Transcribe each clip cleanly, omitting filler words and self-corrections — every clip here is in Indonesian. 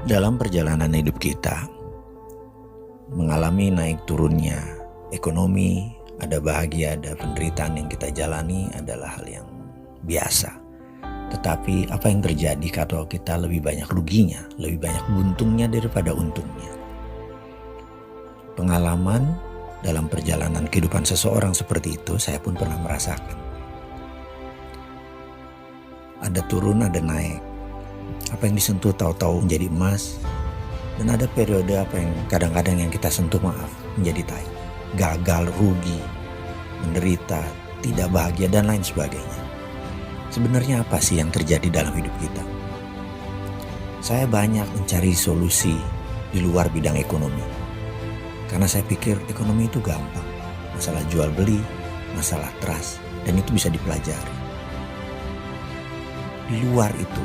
Dalam perjalanan hidup kita, mengalami naik turunnya ekonomi, ada bahagia, ada penderitaan yang kita jalani adalah hal yang biasa. Tetapi apa yang terjadi kalau kita lebih banyak ruginya, lebih banyak buntungnya daripada untungnya? Pengalaman dalam perjalanan kehidupan seseorang seperti itu saya pun pernah merasakan. Ada turun, ada naik. Apa yang disentuh tahu-tahu menjadi emas, dan ada periode apa yang kadang-kadang yang kita sentuh menjadi tai, gagal, rugi, menderita, tidak bahagia dan lain sebagainya. Sebenarnya apa sih yang terjadi dalam hidup kita? Saya banyak mencari solusi di luar bidang ekonomi, karena saya pikir ekonomi itu gampang, masalah jual beli, masalah trust, dan itu bisa dipelajari. Di luar itu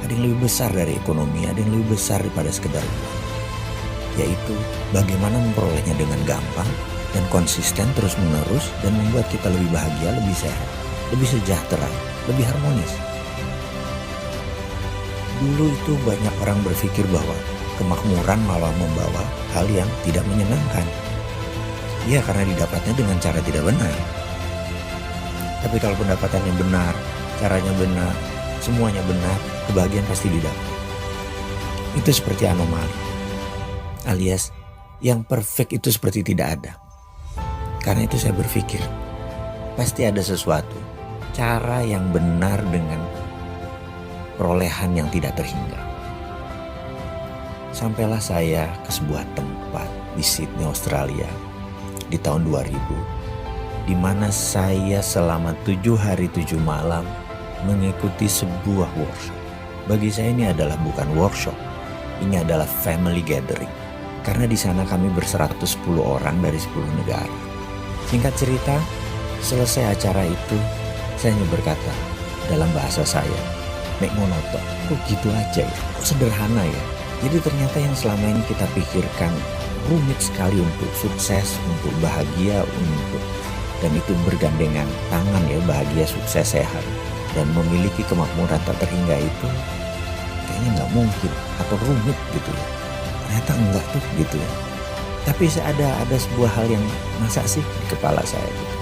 ada yang lebih besar dari ekonomi, ada yang lebih besar daripada sekedar uang, yaitu bagaimana memperolehnya dengan gampang dan konsisten terus-menerus dan membuat kita lebih bahagia, lebih sehat, lebih sejahtera, lebih harmonis. Dulu itu banyak orang berpikir bahwa kemakmuran malah membawa hal yang tidak menyenangkan. Ya, karena didapatnya dengan cara tidak benar. Tapi kalau pendapatannya benar, caranya benar, semuanya benar, kebahagiaan pasti didapat. Itu seperti anomali, alias yang perfect itu seperti tidak ada. Karena itu saya berpikir, pasti ada sesuatu, cara yang benar dengan perolehan yang tidak terhingga. Sampailah saya ke sebuah tempat di Sydney, Australia di tahun 2000, di mana saya selama 7 hari 7 malam mengikuti sebuah workshop. Bagi saya ini adalah bukan workshop, ini adalah family gathering. Karena di sana kami ber-110 orang dari 10 negara. Singkat cerita, selesai acara itu, saya hanya berkata dalam bahasa saya, "Mek monoton, kok gitu aja ya, kok sederhana ya." Jadi ternyata yang selama ini kita pikirkan rumit sekali untuk sukses, untuk bahagia, dan itu bergandengan tangan ya, bahagia, sukses, sehat, dan memiliki kemakmuran tak terhingga itu kayaknya nggak mungkin atau rumit gitu ya. Ternyata enggak tuh gitu ya. Tapi ada sebuah hal yang masa sih di kepala saya gitu.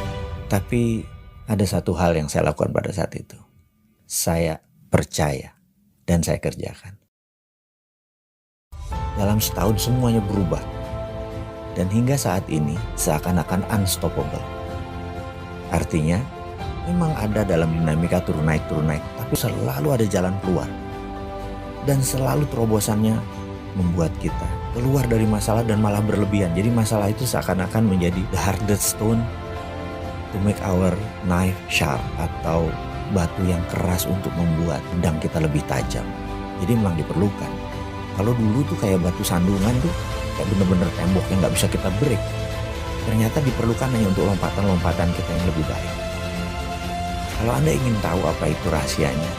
Tapi ada satu hal yang saya lakukan pada saat itu. Saya percaya dan saya kerjakan. Dalam setahun semuanya berubah. Dan hingga saat ini seakan-akan unstoppable. Artinya memang ada dalam dinamika turun naik, tapi selalu ada jalan keluar. Dan selalu terobosannya membuat kita keluar dari masalah dan malah berlebihan. Jadi masalah itu seakan-akan menjadi the hardest stone to make our knife sharp, atau batu yang keras untuk membuat pedang kita lebih tajam. Jadi memang diperlukan. Kalau dulu tuh kayak batu sandungan tuh, kayak bener-bener tembok yang gak bisa kita break. Ternyata diperlukan hanya untuk lompatan-lompatan kita yang lebih baik. Kalau Anda ingin tahu apa itu rahasianya,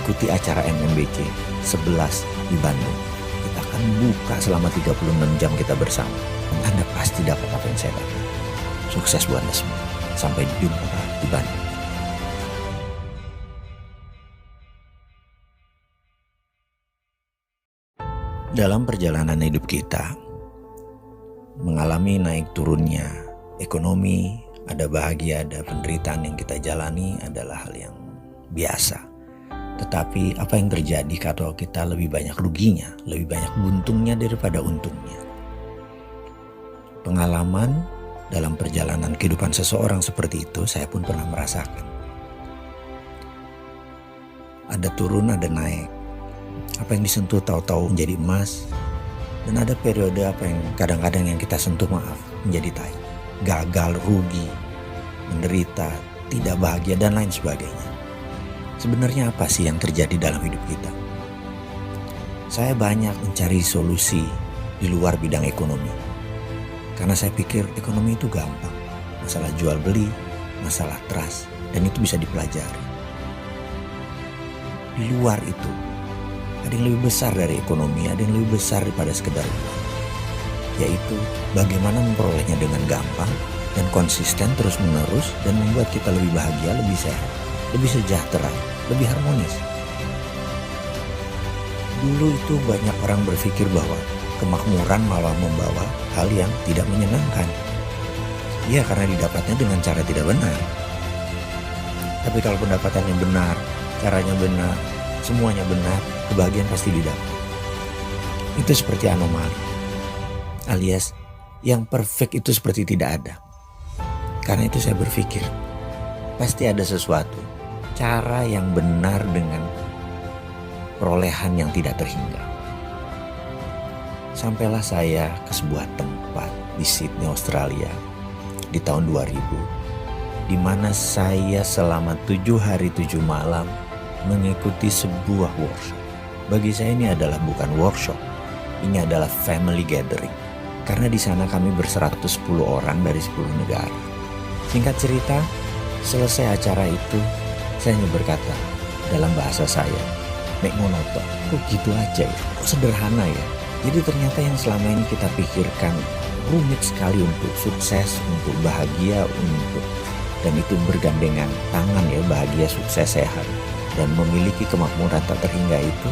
ikuti acara MMBC 11 di Bandung. Kita akan buka selama 36 jam kita bersama. Dan Anda pasti dapat apa yang saya dapat. Sukses buat Anda semua. Sampai jumpa di Bandung. Dalam perjalanan hidup kita, mengalami naik turunnya ekonomi, ada bahagia, ada penderitaan yang kita jalani adalah hal yang biasa. Tetapi apa yang terjadi kalau kita lebih banyak ruginya, lebih banyak buntungnya daripada untungnya? Pengalaman dalam perjalanan kehidupan seseorang seperti itu saya pun pernah merasakan. Ada turun, ada naik. Apa yang disentuh tahu-tahu menjadi emas, dan ada periode apa yang kadang-kadang yang kita sentuh menjadi tai, gagal, rugi, menderita, tidak bahagia dan lain sebagainya. Sebenarnya apa sih yang terjadi dalam hidup kita? Saya banyak mencari solusi di luar bidang ekonomi, karena saya pikir ekonomi itu gampang, masalah jual beli, masalah trust, dan itu bisa dipelajari. Di luar itu ada yang lebih besar dari ekonomi, ada yang lebih besar daripada sekedar uang, yaitu bagaimana memperolehnya dengan gampang dan konsisten terus-menerus dan membuat kita lebih bahagia, lebih sehat, lebih sejahtera, lebih harmonis. Dulu itu banyak orang berpikir bahwa kemakmuran malah membawa hal yang tidak menyenangkan. Ya, karena didapatnya dengan cara tidak benar. Tapi kalau pendapatannya benar, caranya benar, semuanya benar, kebahagiaan pasti didapat. Itu seperti anomali. Alias yang perfect itu seperti tidak ada. Karena itu saya berpikir, pasti ada sesuatu, cara yang benar dengan perolehan yang tidak terhingga. Sampailah saya ke sebuah tempat di Sydney, Australia di tahun 2000, di mana saya selama 7 hari 7 malam mengikuti sebuah workshop. Bagi saya ini adalah bukan workshop, ini adalah family gathering. Karena di sana kami ber-110 orang dari 10 negara. Singkat cerita, selesai acara itu, saya hanya berkata dalam bahasa saya, "Mek monoton, kok gitu aja ya? Kok sederhana ya?" Jadi ternyata yang selama ini kita pikirkan rumit sekali untuk sukses, untuk bahagia, dan itu bergandengan tangan ya, bahagia, sukses, sehat, dan memiliki kemakmuran tak terhingga itu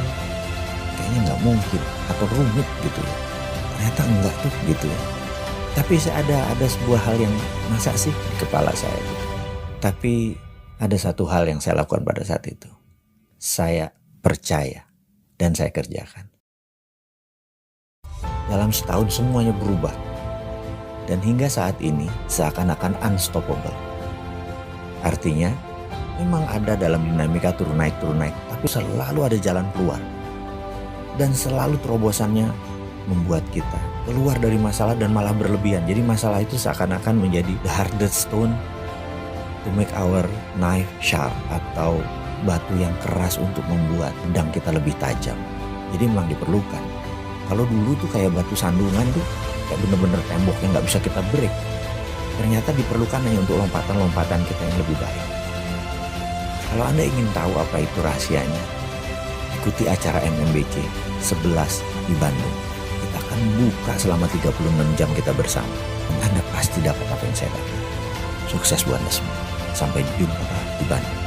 kayaknya nggak mungkin atau rumit gitu ya. Ternyata enggak tuh gitu ya. Tapi ada sebuah hal yang masa sih di kepala saya gitu. Tapi ada satu hal yang saya lakukan pada saat itu. Saya percaya dan saya kerjakan. Dalam setahun semuanya berubah. Dan hingga saat ini seakan-akan unstoppable. Artinya memang ada dalam dinamika turun naik, tapi selalu ada jalan keluar. Dan selalu terobosannya membuat kita keluar dari masalah dan malah berlebihan. Jadi masalah itu seakan-akan menjadi the hardest stone to make our knife sharp, atau batu yang keras untuk membuat pedang kita lebih tajam. Jadi memang diperlukan. Kalau dulu tuh kayak batu sandungan tuh kayak bener-bener tembok yang gak bisa kita break. Ternyata diperlukan hanya untuk lompatan-lompatan kita yang lebih baik. Kalau Anda ingin tahu apa itu rahasianya, ikuti acara MMBC 11 di Bandung. Kita akan buka selama 36 jam kita bersama. Dan Anda pasti dapat apa yang saya dapat. Sukses buat Anda semua. Sampai jumpa di Bandung.